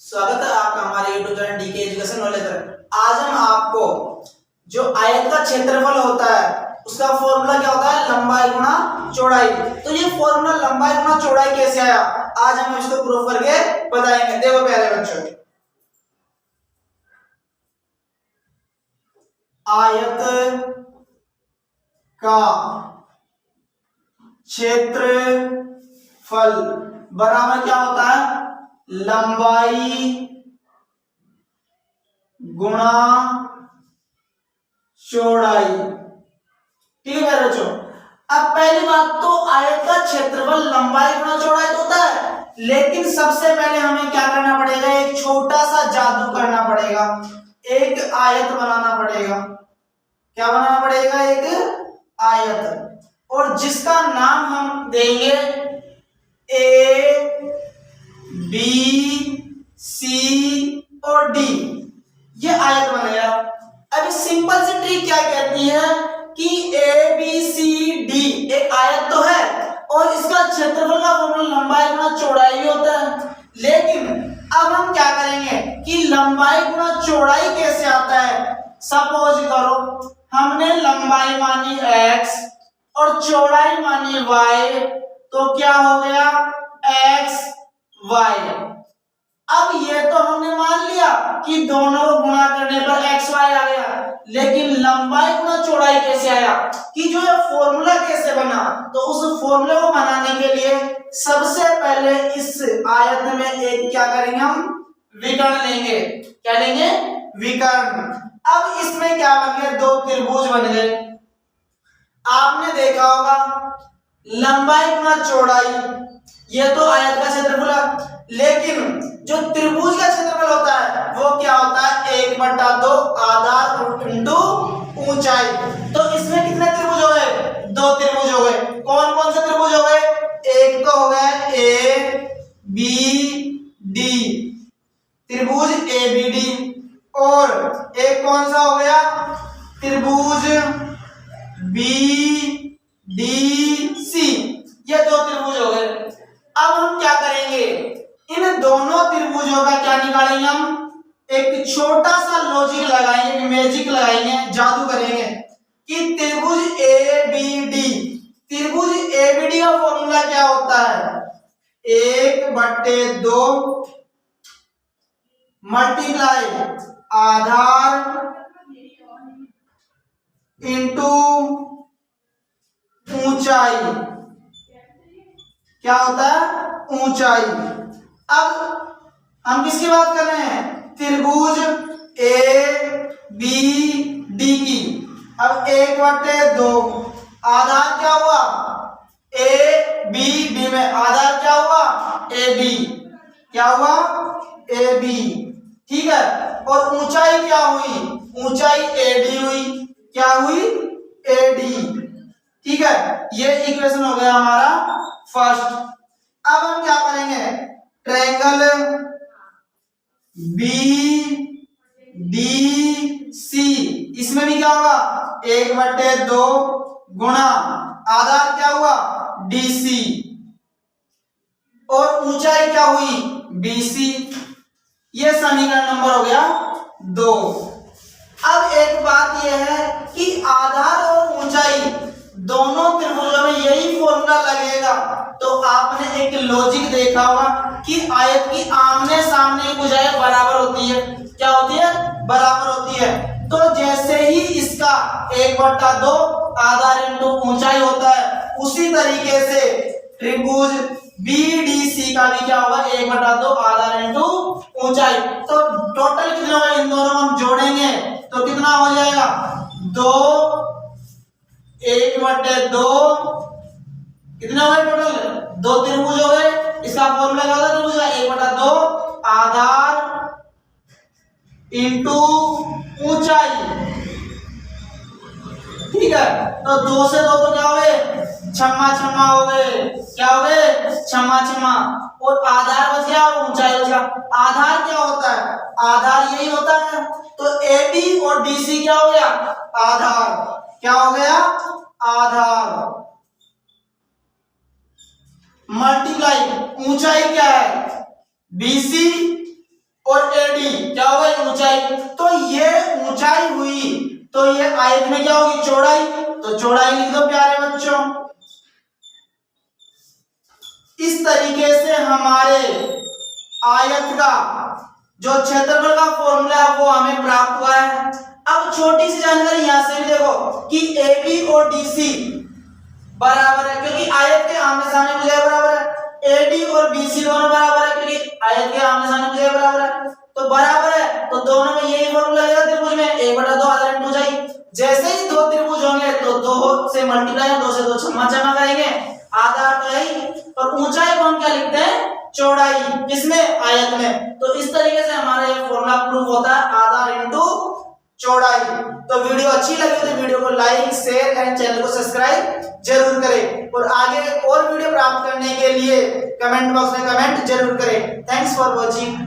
स्वागत है आपका हमारे YouTube channel DK education knowledge पर। आज हम आपको जो आयत का क्षेत्रफल होता है उसका फॉर्मूला क्या होता है, लंबाई गुणा चौड़ाई। तो ये फॉर्मूला लंबाई गुणा चौड़ाई कैसे आया, आज हम इसको प्रूफ करके बताएंगे। देखो प्यारे बच्चों, आयत का क्षेत्रफल बराबर क्या होता है, लंबाई गुणा चौड़ाई। ठीक है बच्चों, अब पहली बात तो आयत का क्षेत्रफल लंबाई गुणा चौड़ाई तो होता है, लेकिन सबसे पहले हमें क्या करना पड़ेगा, एक छोटा सा जादू करना पड़ेगा, एक आयत बनाना पड़ेगा। क्या बनाना पड़ेगा, एक आयत, और जिसका नाम हम देंगे ए बी सी और डी। ये आयत बनेगा। अभी सिंपल सी ट्रिक क्या कहती है कि ए बी सी डी एक आयत तो है और इसका क्षेत्रफल का फॉर्मूला लंबाई गुणा चौड़ाई भी होता है, लेकिन अब हम क्या करेंगे कि लंबाई गुणा चौड़ाई कैसे आता है। सपोज करो हमने लंबाई मानी x और चौड़ाई मानी y, तो क्या हो गया x y। अब ये तो हमने मान लिया कि दोनों को गुणा करने पर x y आ गया, लेकिन लंबाई गुणा चौड़ाई कैसे आया, कि जो ये फॉर्मूला कैसे बना। तो उस फॉर्मूले को बनाने के लिए सबसे पहले इस आयत में एक क्या करेंगे, हम विकर्ण लेंगे। क्या लेंगे, विकर्ण। अब इसमें क्या बन गए, दो त्रिभुज बन गए। आपने देखा होगा लंबाई गुणा चौड़ाई, ये तो आयत का क्षेत्रफल है, लेकिन जो त्रिभुज का क्षेत्रफल होता है वो क्या होता है, 1/2 आधार इंटू ऊंचाई। तो इसमें कितने त्रिभुज हो गए, दो त्रिभुज हो गए। कौन कौन से त्रिभुज हो गए, एक तो हो गया ए बी डी, त्रिभुज ए बी डी, और एक कौन सा हो गया, त्रिभुज बी डी सी। ये दो त्रिभुज हो गए। अब हम क्या करेंगे, इन दोनों त्रिभुजों का क्या निकालेंगे, हम एक छोटा सा लॉजिक लगाएंगे, मैजिक लगाएंगे, जादू करेंगे कि त्रिभुज ए बी डी, त्रिभुज ए बी डी का फॉर्मूला क्या होता है, 1/2 मल्टीप्लाई आधार इंटू ऊंचाई। क्या होता है, ऊंचाई। अब हम किसकी बात कर रहे हैं, त्रिभुज ए बी डी की। अब 1/2 आधार क्या हुआ, ए बी डी में आधार क्या हुआ, ए बी। क्या हुआ, ए बी। ठीक है, और ऊंचाई क्या हुई, ऊंचाई ए डी हुई। क्या हुई, ए डी। ठीक है, ये इक्वेशन हो गया हमारा फर्स्ट। अब हम क्या करेंगे, ट्रायंगल बी डी सी, इसमें भी क्या होगा, 1/2 गुणा आधार क्या हुआ, डी सी, और ऊंचाई क्या हुई, बी सी। ये समीकरण नंबर हो गया 2। अब एक बात यह है कि आधार और ऊंचाई दोनों त्रिभुजों में यही फॉर्मूला लगेगा, तो आपने एक लॉजिक देखा होगा कि आयत की आमने सामने की भुजाएं बराबर होती है। क्या होती है, बराबर होती है। तो जैसे ही इसका 1/2 आधार इंटू ऊंचाई होता है, उसी तरीके से त्रिभुज बीडीसी का भी क्या होगा, 1/2 आधार इंटू ऊंचाई। तो टोटल कितना होगा, इन दोनों हम जोड़ेंगे तो कितना हो जाएगा, 2 1/2 कितना हो गए, टोटल 2 त्रिभुज हो गए। इसका फॉर्मूला क्या होता है, त्रिभुज का 1/2 आधार इंटू ऊंचाई। ठीक है, तो 2 से 2 तो क्या हो गए, छम्मा छम्मा हो गए। क्या हो गए, छम्मा छम्मा, और आधार बच गया और ऊंचाई बच गया। आधार क्या होता है, आधार यही होता है। तो ए बी और डी सी क्या हो गया, आधार। क्या हो गया, आधार मल्टीप्लाई ऊंचाई क्या है, BC और एडी क्या होगा ऊंचाई। तो ये ऊंचाई हुई तो ये आयत में क्या होगी चौड़ाई, तो चौड़ाई लिख दो प्यारे बच्चों। इस तरीके से हमारे आयत का जो क्षेत्रफल का फॉर्मूला है वो हमें प्राप्त हुआ है। अब छोटी सी जानकारी यहां से भी देखो कि AB और DC बराबर है क्योंकि आयत के आमने सामने भुजाएं बराबर है। AD और BC दोनों बराबर है क्योंकि आयत के आमने सामने भुजाएं बराबर है, तो बराबर है तो दोनों में यही फॉर्मूला लगेगा त्रिभुज में 1/2 आधा इंटू ऊंचाई। जैसे ही दो त्रिभुज होंगे तो 2 से मल्टीप्लाई 2 से 2 छम्मा जमा करेंगे, आधा तो है ही, और ऊंचाई को हम क्या लिखते हैं चौड़ाई, किसमें आयत में। तो इस तरीके से हमारा ये फॉर्मूला प्रूव होता है आधा इंटू चौड़ाई। तो वीडियो अच्छी लगी तो वीडियो को लाइक शेयर एंड चैनल को सब्सक्राइब जरूर करें, और आगे और वीडियो प्राप्त करने के लिए कमेंट बॉक्स में कमेंट जरूर करें। Thanks for watching.